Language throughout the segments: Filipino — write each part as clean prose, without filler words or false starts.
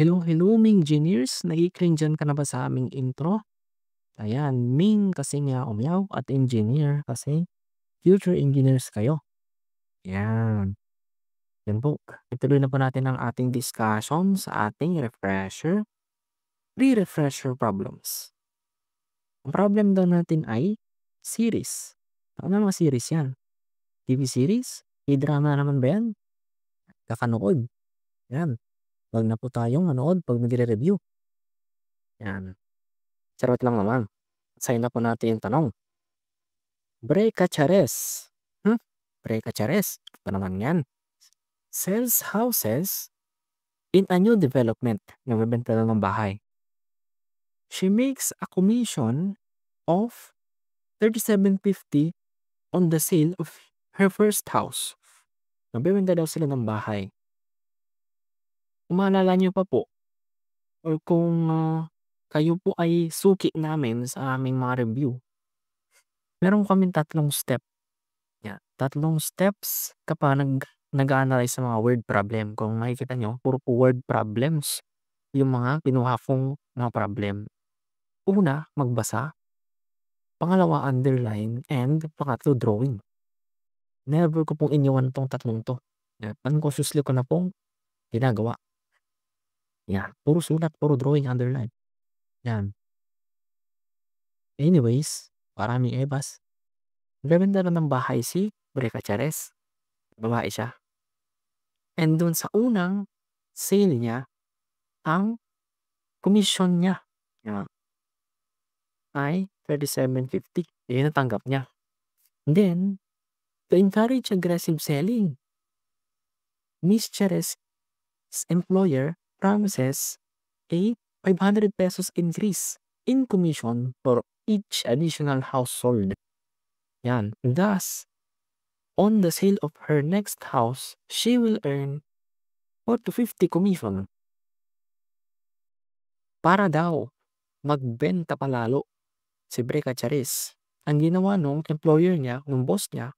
Hello, hello Ming Engineers! Nakikinig ka na ba sa aming intro? Ayan, Ming kasi nga umiyaw at engineer kasi future engineers kayo. Yan. Yan po. Ituloy na po natin ang ating discussion sa ating refresher, pre-refresher problems. Ang problem daw natin ay series. Ano mga series yan? TV series? K-drama naman ba yan? Kakanood. Yan. Wag na po tayong manood pag magre-review. Yan. Charot lang naman. Sign na po natin yung tanong. Brecachares. Brecachares. Ano naman yan? Sells houses in a new development. Nagbebenta lang ng bahay. She makes a commission of 37.50 on the sale of her first house. Nagbebenta daw sila ng bahay. Kung maalala nyo pa po, or kung kayo po ay suki namin sa aming mga review, meron kaming tatlong step. Yeah, tatlong steps kapag nag-a-analyze sa mga word problem. Kung makikita nyo, puro po word problems yung mga kinuha kong mga problem. Una, magbasa. Pangalawa, underline. And pangatlo, drawing. Never ko pong iniwan tong tatlong to. Unconsciously ko na pong ginagawa. Yan. Puro sulat, puro drawing, underline. Yan. Anyways, maraming ebas. Nagbebenta na ng bahay si Brecachares. Babae siya. And dun sa unang sale niya, ang commission niya ay 37.50. Yun ang tanggap niya. And then, to encourage aggressive selling, Miss Cheres' employer promises a 500 pesos increase in commission for each additional household. Yan. Thus, on the sale of her next house, she will earn 4 to 50 commission. Para daw magbenta palalo si Brecachares. Ang ginawa nung employer niya, nung boss niya,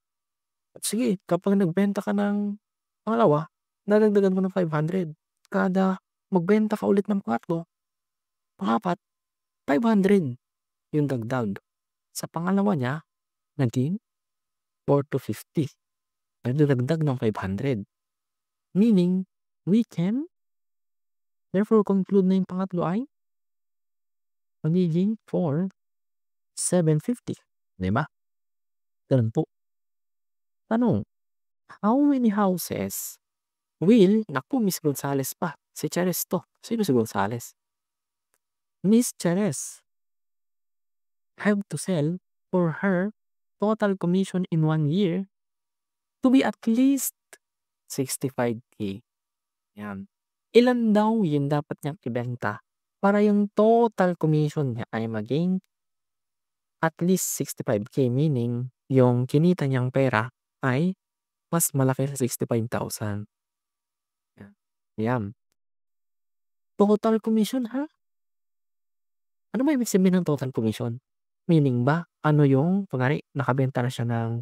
sige, kapag nagbenta ka ng pangalawa, dadagdagan mo ng 500. Kada magbenta ka ulit ng pangatlo, pangapat, 500 yung dagdag. Sa pangalawa niya, naging 4 to 50. Nagdagdag ng 500. Meaning, we can therefore conclude na yung pangatlo ay magiging 4, 750. Diba? Ganun po. Tanong, how many houses will, naku, Miss Gonzales pa. Si Cheres to. Sino si Gonzales? Miss Cheres have to sell for her total commission in 1 year to be at least 65K. Yan. Ilan daw yun dapat niyang ibenta para yung total commission niya ay maging at least 65K, meaning yung kinita niyang pera ay mas malaki sa 65,000. Yan. Total commission, ha? Ano ba ibig sabihin ng total commission? Meaning ba, ano yung, pagkari, nakabenta na siya ng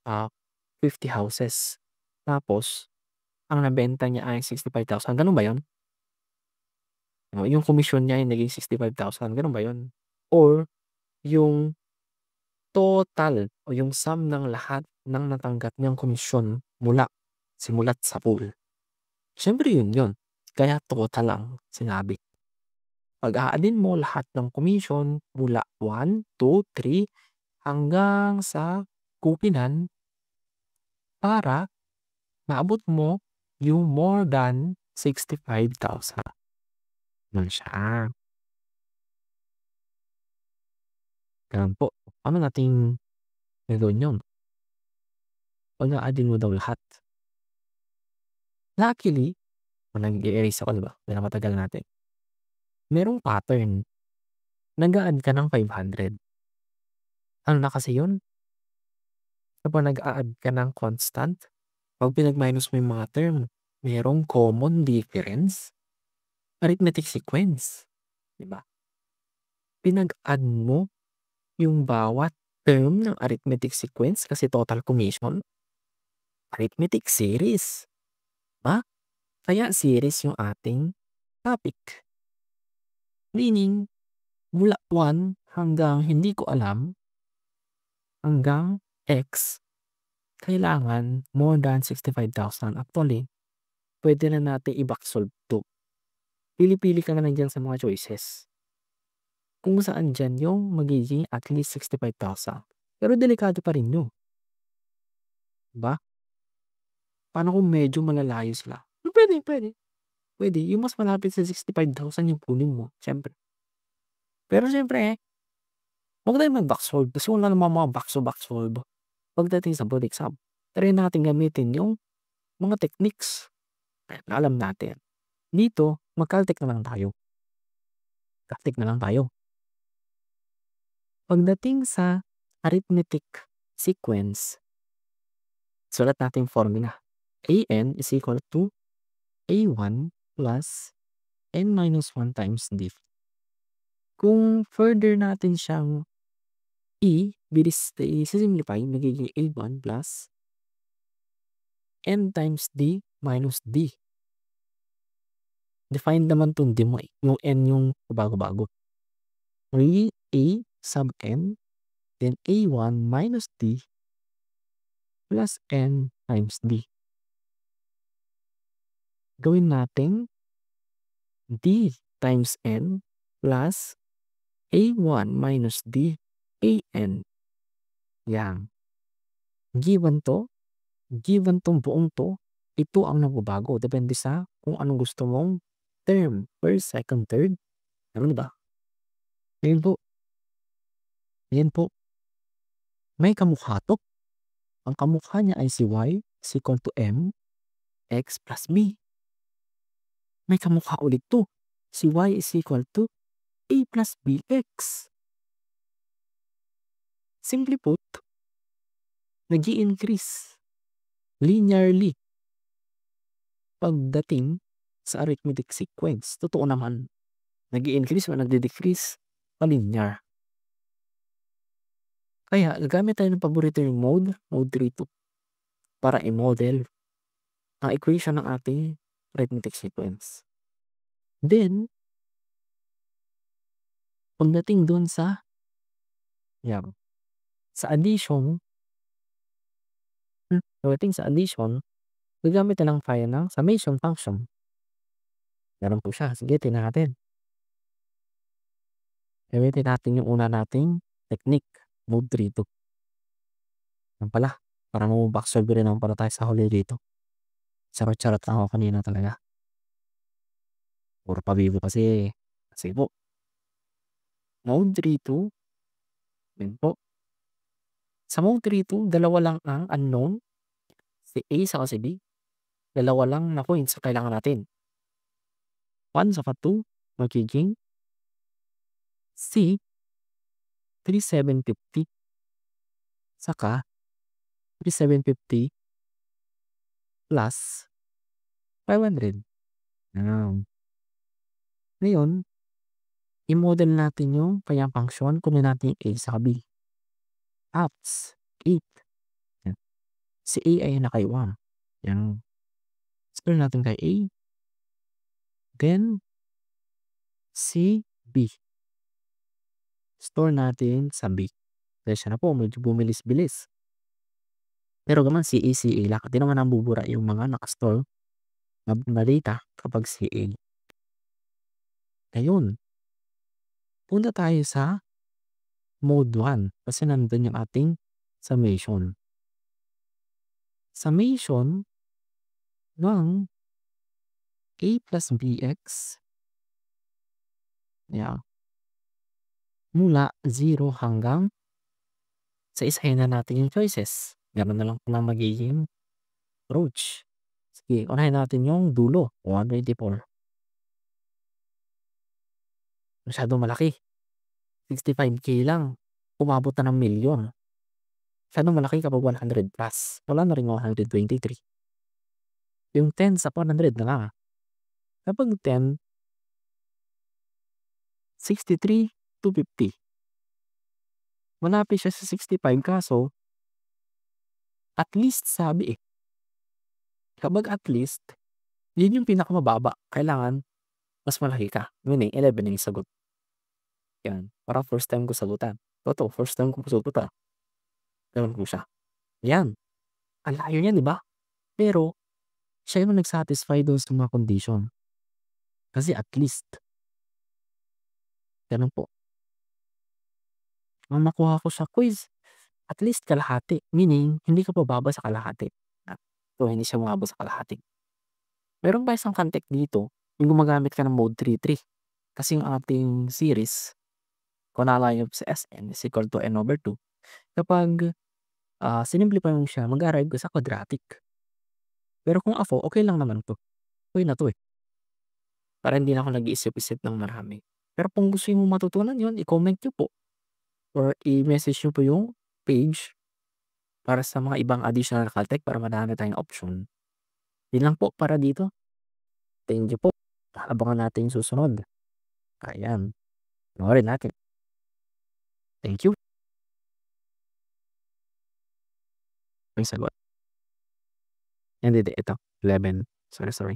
50 houses. Tapos, ang nabenta niya ay 65,000. Ganun ba yun? Yung commission niya ay naging 65,000. Ganun ba yun? Or, yung total o yung sum ng lahat ng natanggap niyang komisyon simulat sa pool. Siyempre yun. Kaya total lang sinabi. Pag-aadin mo lahat ng commission mula 1, 2, 3 hanggang sa kupinan para maabot mo yung more than 65,000. Nun siya. Ganun po. Ano nating gagawin yun? Pag-aadin mo daw lahat. Luckily, kung nag-i-erase ako, diba? Matagal natin. Merong pattern. Nag-a-add ka ng 500. Ano na kasi yun? Kapag nag-a-add ka ng constant, pag pinag-minus mo yung mga term, merong common difference. Arithmetic sequence. Diba? Pinag-add mo yung bawat term ng arithmetic sequence kasi total commission. Arithmetic series. Ba? Kaya series yung ating topic. Meaning, mula 1 hanggang hindi ko alam, hanggang X, kailangan more than 65,000. Actually, pwede na natin i-back solve to. Pili-pili ka na lang dyan sa mga choices. Kung saan dyan yung magiging at least 65,000. Pero delikado pa rin yun. Diba? Paano kung medyo malalayo sila? Pwede. Pwede. Yung mas malapit sa 65,000 yung kunin mo. Siyempre. Pero siyempre, huwag tayo mag-back solve. Kasi wala naman mga back solve. Pagdating sa board exam, try natin gamitin yung mga techniques na alam natin. Dito, mag-caltech na lang tayo. Pagdating sa arithmetic sequence, sulat natin formula. AN is equal to A1 plus N minus 1 times D. Kung further natin siyang i-simplify, magiging A1 plus N times D minus D. Define naman itong D mo, yung N yung bago-bago. Magiging A sub N, then A1 minus D plus N times D. Gawin natin D times N plus A1 minus D AN. Yan. Given tong buong to, ito ang nagbabago. Depende sa kung anong gusto mong term. First, second, third. Ano ba? Yan po. May kamukha to. Ang kamukha niya ay si Y is equal to M X plus B. May kamukha ulit to. Si Y is equal to A plus BX. Simply put, nag-i-increase linearly pagdating sa arithmetic sequence. Totoo naman, nag-i-increase o nagde-decrease pa-linear. Kaya, gagamit tayo ng paborito yung mode 3-2 para i-model ang equation ng ating arithmetic sequence. Then, pagdating dun sa addition, gagamit na lang tayo ng summation function. Meron po siya. Sige, tingnan natin. Gamitin natin yung una nating technique, mode 3-2. Yan pala, para back solve rin naman pala tayo sa huli dito. Charot-charot lang ako kanina talaga. Puro pabibo kasi. Sige po. Mode 3-2. Yan po. Sa mode 3-2, dalawa lang ang unknown. Si A sa si B. Dalawa lang na points na kailangan natin. 1 sa 2, magiging C 3750 saka 3750 plus 500. Ngayon, i-model natin yung kanyang function. Kunin natin A sa B. Apps 8. Yan. Si A ay nakay 1. Yan. Store natin kay A. Then, si B. Store natin sa B. Dahil siya na po, medyo bumilis-bilis. Pero gaman si A, lakad din naman ang bubura yung mga nakastore na data kapag si A. Ngayon, punta tayo sa mode 1 kasi nandun yung ating summation. Summation ng A plus BX mula 0 hanggang sa isahin na natin yung choices. Ganoon na lang po na magiging approach. Sige, unahin natin yung dulo, 124. Masyadong malaki. 65K lang. Umabot na ng milyon. Masyadong malaki kapag 100 plus. Wala na rin 123. Yung 10 sa 100 na lang. Kapag 10, 63 to 50. Malapit siya sa 65 kaso at least sabi kapag at least, yun yung pinakamababa. Kailangan mas malaki ka. Meaning 11 na yung sagot. Yan, parang first time ko sagutan. Totoo, first time ko sagutan. Gano'n po siya. Yan, ang layo niya 'di ba? Pero siya yung nag-satisfy dun sa mga condition. Kasi at least gano'n po. Nung nakuha ko sa quiz, at least kalahati. Meaning hindi ka bababa sa kalahati. So hindi siya umabot sa kalahati. Meron pa isang context dito, yung gumagamit ka ng mode 3-3. Kasi yung ating series, kung naalala niyo sa SN is equal to n/2. Kapag, sinimplify mo siya mag-a-arrive ka sa quadratic. Pero kung ako, okey lang naman 'to. Okey na 'to, eh. Para hindi na ako nag-iisip-isip ng marami. Pero kung gusto niyong matutunan yun, i-comment niyo po or i-message niyo po yung page para sa mga ibang additional caltech para madami tayong option. Yun lang po para dito. Thank you po. Abangan natin yung susunod. Ayan, panoorin natin. Thank you. May sagot. Hindi, ito 11. Sorry.